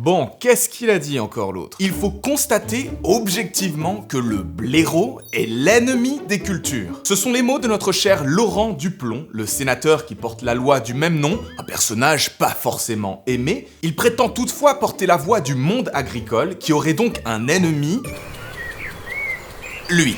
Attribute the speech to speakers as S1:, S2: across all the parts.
S1: Bon, qu'est-ce qu'il a dit encore l'autre? Il faut constater objectivement que le blaireau est l'ennemi des cultures. Ce sont les mots de notre cher Laurent Duplon, le sénateur qui porte la loi du même nom, un personnage pas forcément aimé. Il prétend toutefois porter la voix du monde agricole, qui aurait donc un ennemi... lui.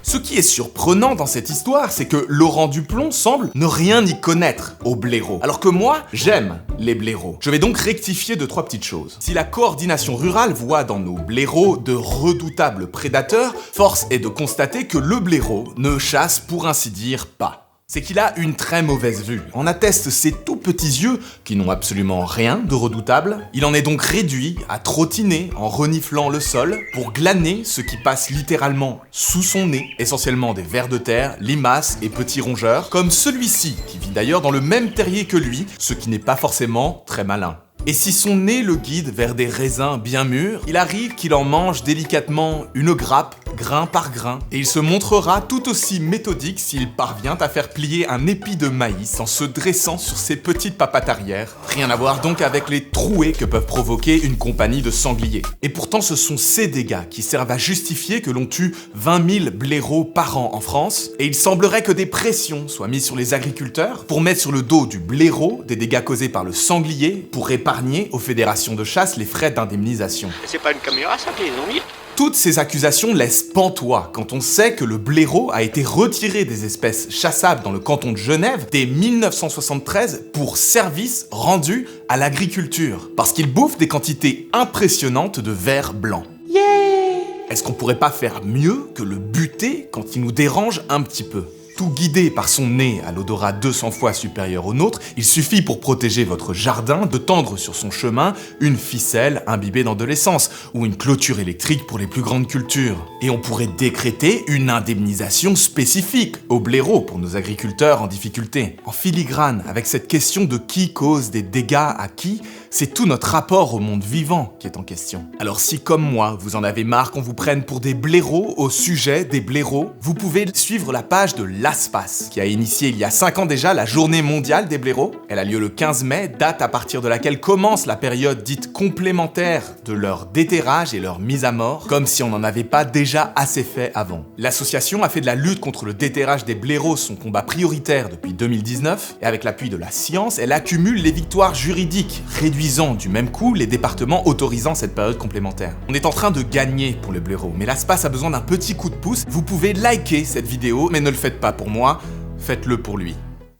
S1: Ce qui est surprenant dans cette histoire, c'est que Laurent Duplon semble ne rien y connaître au blaireau. Alors que moi, j'aime les blaireaux. Je vais donc rectifier 2-3 petites choses. Si la coordination rurale voit dans nos blaireaux de redoutables prédateurs, force est de constater que le blaireau ne chasse pour ainsi dire pas. C'est qu'il a une très mauvaise vue. En attestent ses tout petits yeux, qui n'ont absolument rien de redoutable. Il en est donc réduit à trottiner en reniflant le sol pour glaner ce qui passe littéralement sous son nez, essentiellement des vers de terre, limaces et petits rongeurs, comme celui-ci, qui vit d'ailleurs dans le même terrier que lui, ce qui n'est pas forcément très malin. Et si son nez le guide vers des raisins bien mûrs, il arrive qu'il en mange délicatement une grappe, grain par grain, et il se montrera tout aussi méthodique s'il parvient à faire plier un épi de maïs en se dressant sur ses petites papates arrière. Rien à voir donc avec les trouées que peuvent provoquer une compagnie de sangliers. Et pourtant ce sont ces dégâts qui servent à justifier que l'on tue 20 000 blaireaux par an en France, et il semblerait que des pressions soient mises sur les agriculteurs pour mettre sur le dos du blaireau des dégâts causés par le sanglier pour épargner aux fédérations de chasse les frais d'indemnisation.
S2: C'est pas une caméra ça qu'ils ont mis?
S1: Toutes ces accusations laissent pantois quand on sait que le blaireau a été retiré des espèces chassables dans le canton de Genève dès 1973 pour service rendu à l'agriculture, parce qu'il bouffe des quantités impressionnantes de vers blancs. Est-ce qu'on pourrait pas faire mieux que le buter quand il nous dérange un petit peu ? Tout guidé par son nez à l'odorat 200 fois supérieur au nôtre, il suffit pour protéger votre jardin de tendre sur son chemin une ficelle imbibée dans de l'essence ou une clôture électrique pour les plus grandes cultures. Et on pourrait décréter une indemnisation spécifique au blaireau pour nos agriculteurs en difficulté. En filigrane, avec cette question de qui cause des dégâts à qui, c'est tout notre rapport au monde vivant qui est en question. Alors si, comme moi, vous en avez marre qu'on vous prenne pour des blaireaux au sujet des blaireaux, vous pouvez suivre la page de l'ASPAS, qui a initié il y a 5 ans déjà la journée mondiale des blaireaux. Elle a lieu le 15 mai, date à partir de laquelle commence la période dite complémentaire de leur déterrage et leur mise à mort, comme si on n'en avait pas déjà assez fait avant. L'association a fait de la lutte contre le déterrage des blaireaux son combat prioritaire depuis 2019, et avec l'appui de la science, elle accumule les victoires juridiques, réduisant du même coup les départements autorisant cette période complémentaire. On est en train de gagner pour le blaireau, mais l'ASPAS a besoin d'un petit coup de pouce. Vous pouvez liker cette vidéo, mais ne le faites pas pour moi, faites-le pour lui.